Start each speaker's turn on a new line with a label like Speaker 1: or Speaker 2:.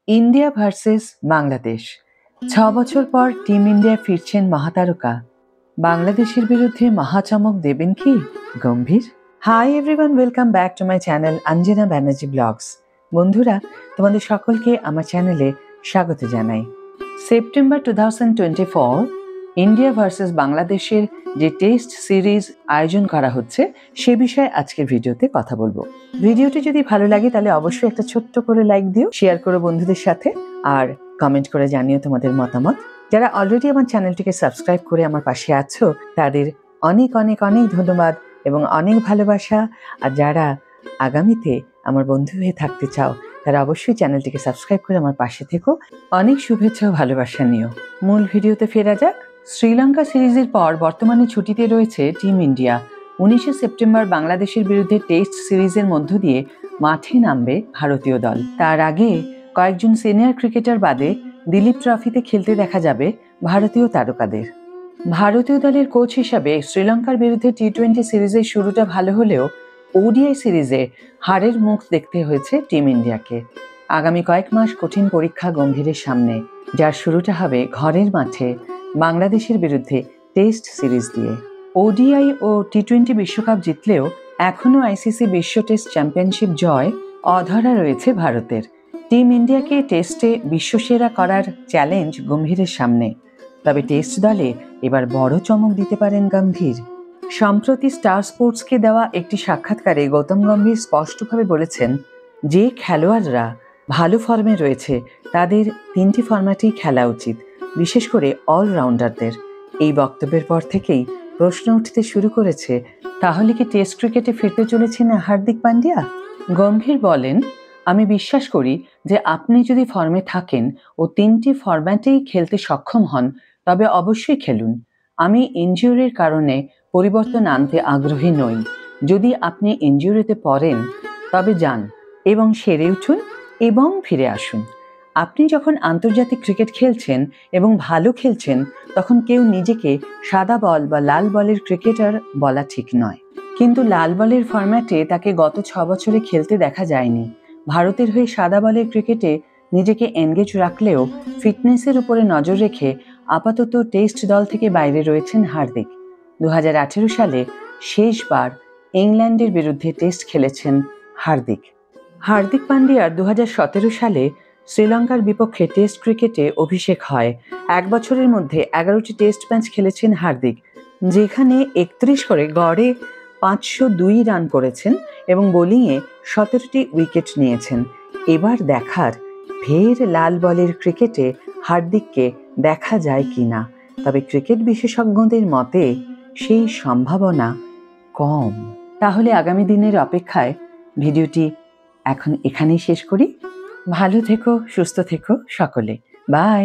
Speaker 1: India versus Bangladesh. 6 বছর পর team India ফিরছেন মহাতারকা। বাংলাদেশের বিরুদ্ধে মহাচমক দেবেন কি Gambhir? Hi everyone, welcome back to my channel Anjana Banerjee blogs. বন্ধুরা, তোমাদের সকলকে আমার চ্যানেলে স্বাগত জানাই। সেপ্টেম্বর 2024 ইন্ডিয়া ভার্সেস বাংলাদেশের যে টেস্ট সিরিজ আয়োজন করা হচ্ছে সে বিষয়ে আজকের ভিডিওতে কথা বলবো। ভিডিওটি যদি ভালো লাগে তাহলে অবশ্যই একটা ছোট্ট করে লাইক দিও, শেয়ার করো বন্ধুদের সাথে, আর কমেন্ট করে জানিও তোমাদের মতামত। যারা অলরেডি আমার চ্যানেলটিকে সাবস্ক্রাইব করে আমার পাশে আছো তাদের অনেক অনেক অনেক ধন্যবাদ এবং অনেক ভালোবাসা। আর যারা আগামীতে আমার বন্ধু হয়ে থাকতে চাও তারা অবশ্যই চ্যানেলটিকে সাবস্ক্রাইব করে আমার পাশে থেকো। অনেক শুভেচ্ছা ও ভালোবাসা নিও। মূল ভিডিওতে ফেরা যাক। শ্রীলঙ্কা সিরিজের পর বর্তমানে ছুটিতে রয়েছে টিম ইন্ডিয়া। 19 সেপ্টেম্বর বাংলাদেশের বিরুদ্ধে টেস্ট সিরিজের মধ্য দিয়ে মাঠে নামবে ভারতীয় দল। তার আগে কয়েকজন সিনিয়র ক্রিকেটার বাদে দিলীপ ট্রফিতে খেলতে দেখা যাবে ভারতীয় তারকাদের। ভারতীয় দলের কোচ হিসাবে শ্রীলঙ্কার বিরুদ্ধে টি-20 সিরিজের শুরুটা ভালো হলেও ওডিআই সিরিজে হারের মুখ দেখতে হয়েছে টিম ইন্ডিয়াকে। আগামী কয়েক মাস কঠিন পরীক্ষা গম্ভীরের সামনে, যার শুরুটা হবে ঘরের মাঠে বাংলাদেশের বিরুদ্ধে টেস্ট সিরিজ দিয়ে। ওডিআই ও টি-20 বিশ্বকাপ জিতলেও এখনও আইসিসি বিশ্ব টেস্ট চ্যাম্পিয়নশিপ জয় অধরা রয়েছে ভারতের। টিম ইন্ডিয়াকে টেস্টে বিশ্বসেরা করার চ্যালেঞ্জ গম্ভীরের সামনে। তবে টেস্ট দলে এবার বড় চমক দিতে পারেন গম্ভীর। সম্প্রতি স্টার স্পোর্টসকে দেওয়া একটি সাক্ষাৎকারে গৌতম গম্ভীর স্পষ্টভাবে বলেছেন, যে খেলোয়াড়রা ভালো ফর্মে রয়েছে তাদের 3টি ফরম্যাটেই খেলা উচিত, বিশেষ করে অলরাউন্ডারদের। এই বক্তব্যের পর থেকেই প্রশ্ন উঠতে শুরু করেছে, তাহলে কি টেস্ট ক্রিকেটে ফিরতে চলেছেন হার্দিক পান্ডিয়া? গম্ভীর বলেন, আমি বিশ্বাস করি যে আপনি যদি ফর্মে থাকেন ও 3টি ফরম্যাটেই খেলতে সক্ষম হন তবে অবশ্যই খেলুন। আমি ইনজুরির কারণে পরিবর্তন আনতে আগ্রহী নই। যদি আপনি ইনজুরিতে পড়েন তবে যান এবং সেরে উঠুন এবং ফিরে আসুন। আপনি যখন আন্তর্জাতিক ক্রিকেট খেলছেন এবং ভালো খেলছেন তখন কেউ নিজেকে সাদা বল বা লাল বলের ক্রিকেটার বলা ঠিক নয়। কিন্তু লাল বলের ফরম্যাটে তাকে গত 6 বছরে খেলতে দেখা যায়নি। ভারতের হয়ে সাদা বলের ক্রিকেটে নিজেকে এনগেজ রাখলেও ফিটনেসের উপরে নজর রেখে আপাতত টেস্ট দল থেকে বাইরে রয়েছেন হার্দিক। 2018 সালে শেষবার ইংল্যান্ডের বিরুদ্ধে টেস্ট খেলেছেন হার্দিক। হার্দিক পান্ডিয়ার 2017 সালে শ্রীলঙ্কার বিপক্ষে টেস্ট ক্রিকেটে অভিষেক হয়। 1 বছরের মধ্যে 11টি টেস্ট ম্যাচ খেলেছেন হার্দিক, যেখানে 31 করে গড়ে 502 রান করেছেন এবং বোলিংয়ে 17টি উইকেট নিয়েছেন। এবার দেখার ফের লাল বলের ক্রিকেটে হার্দিককে দেখা যায় কিনা। তবে ক্রিকেট বিশেষজ্ঞদের মতে সেই সম্ভাবনা কম। তাহলে আগামী দিনের অপেক্ষায় ভিডিওটি এখন এখানেই শেষ করি। ভালো থেকো, সুস্থ থেকো সকলে। বাই।